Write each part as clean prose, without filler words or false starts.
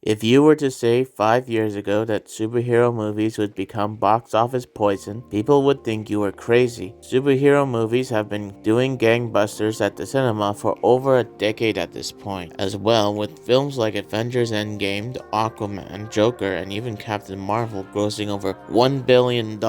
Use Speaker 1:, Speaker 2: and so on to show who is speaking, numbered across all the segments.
Speaker 1: If you were to say 5 years ago that superhero movies would become box office poison, people would think you were crazy. Superhero movies have been doing gangbusters at the cinema for over a decade at this point, as well, with films like Avengers Endgame, Aquaman, Joker, and even Captain Marvel grossing over $1 billion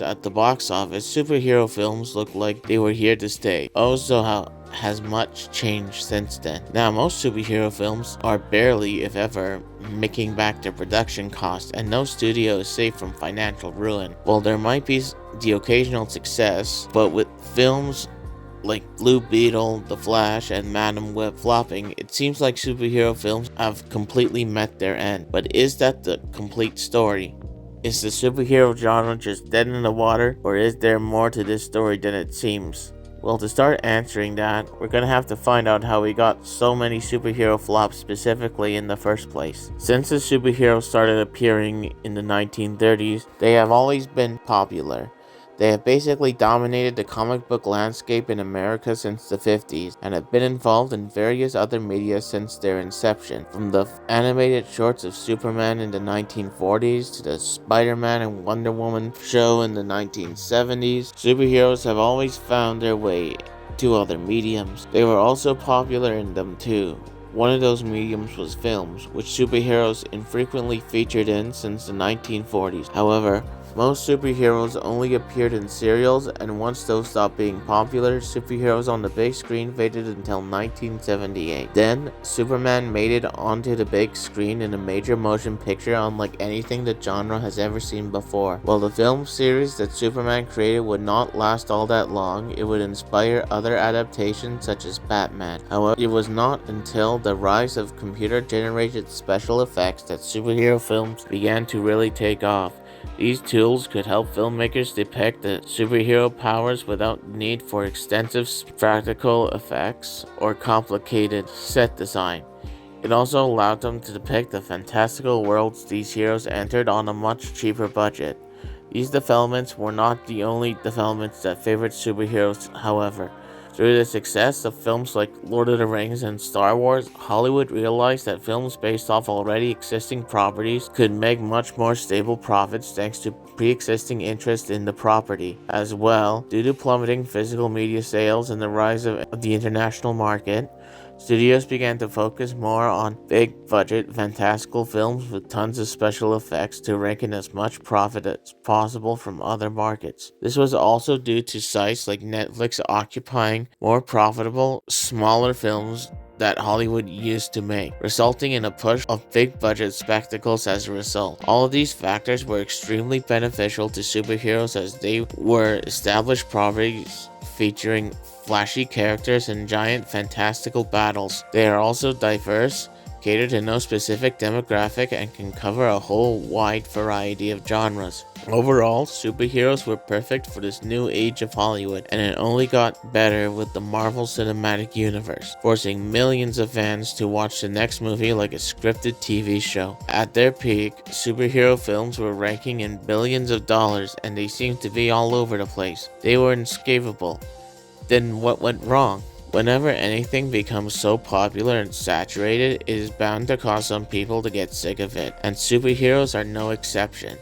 Speaker 1: at the box office. Superhero films look like they were here to stay. Also, how has much changed since then. Now, most superhero films are barely, if ever, making back their production costs, and no studio is safe from financial ruin. While there might be the occasional success, but with films like Blue Beetle, The Flash, and Madam Web flopping, it seems like superhero films have completely met their end. But is that the complete story? Is the superhero genre just dead in the water, or is there more to this story than it seems? Well, to start answering that, we're gonna have to find out how we got so many superhero flops specifically in the first place. Since the superheroes started appearing in the 1930s, they have always been popular. They have basically dominated the comic book landscape in America since the 50s, and have been involved in various other media since their inception, from the animated shorts of Superman in the 1940s to the Spiderman and Wonder Woman show in the 1970s. Superheroes have always found their way to other mediums. They were also popular in them too. One of those mediums was films, which superheroes infrequently featured in since the 1940s. However, most superheroes only appeared in serials, and once those stopped being popular, superheroes on the big screen faded until 1978. Then, Superman made it onto the big screen in a major motion picture unlike anything the genre has ever seen before. While the film series that Superman created would not last all that long, it would inspire other adaptations such as Batman. However, it was not until the rise of computer-generated special effects that superhero films began to really take off. These tools could help filmmakers depict the superhero powers without the need for extensive practical effects or complicated set design. It also allowed them to depict the fantastical worlds these heroes entered on a much cheaper budget. These developments were not the only developments that favored superheroes, however. Through the success of films like Lord of the Rings and Star Wars, Hollywood realized that films based off already existing properties could make much more stable profits thanks to pre-existing interest in the property. As well, due to plummeting physical media sales and the rise of the international market, studios began to focus more on big-budget, fantastical films with tons of special effects to rake in as much profit as possible from other markets. This was also due to sites like Netflix occupying more profitable, smaller films that Hollywood used to make, resulting in a push of big-budget spectacles as a result. All of these factors were extremely beneficial to superheroes as they were established properties featuring flashy characters and giant fantastical battles. They are also diverse, cater to no specific demographic, and can cover a whole wide variety of genres. Overall, superheroes were perfect for this new age of Hollywood, and it only got better with the Marvel Cinematic Universe, forcing millions of fans to watch the next movie like a scripted TV show. At their peak, superhero films were ranking in billions of dollars, and they seemed to be all over the place. They were inescapable. Then what went wrong? Whenever anything becomes so popular and saturated, it is bound to cause some people to get sick of it, and superheroes are no exception.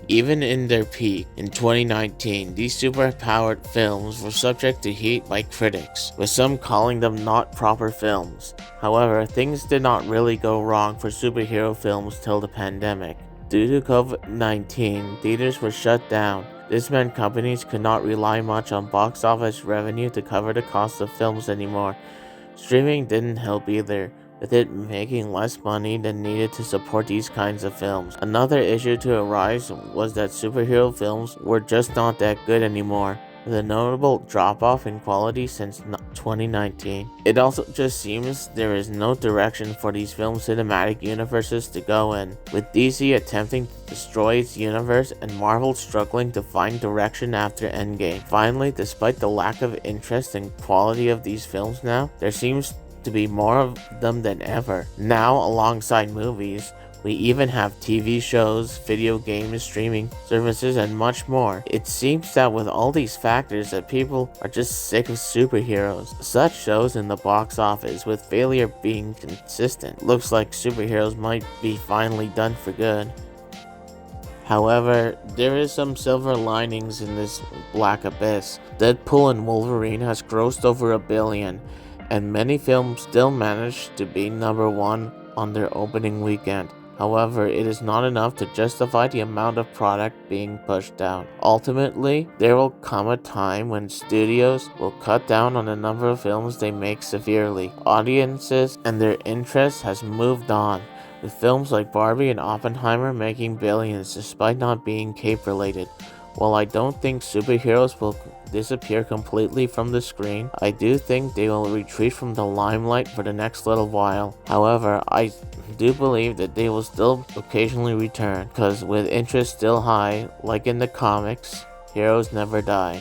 Speaker 1: Even in their peak, in 2019, these super-powered films were subject to heat by critics, with some calling them not proper films. However, things did not really go wrong for superhero films till the pandemic. Due to COVID-19, theaters were shut down. This meant companies could not rely much on box office revenue to cover the cost of films anymore. Streaming didn't help either, with it making less money than needed to support these kinds of films. Another issue to arise was that superhero films were just not that good anymore, with a notable drop-off in quality since 2019. It also just seems there is no direction for these film cinematic universes to go in, with DC attempting to destroy its universe and Marvel struggling to find direction after Endgame. Finally, despite the lack of interest and quality of these films now, there seems to be more of them than ever. Now, alongside movies, We even have TV shows, video games, streaming services, and much more. It seems that with all these factors that people are just sick of superheroes. Such shows in the box office, with failure being consistent. Looks like superheroes might be finally done for good. However, there is some silver linings in this black abyss. Deadpool and Wolverine has grossed over $1 billion, and many films still manage to be #1 on their opening weekend. However, it is not enough to justify the amount of product being pushed out. Ultimately, there will come a time when studios will cut down on the number of films they make severely. Audiences and their interest has moved on, with films like Barbie and Oppenheimer making billions despite not being cape-related. While I don't think superheroes will disappear completely from the screen, I do think they will retreat from the limelight for the next little while. However, I do believe that they will still occasionally return, because with interest still high, like in the comics, heroes never die.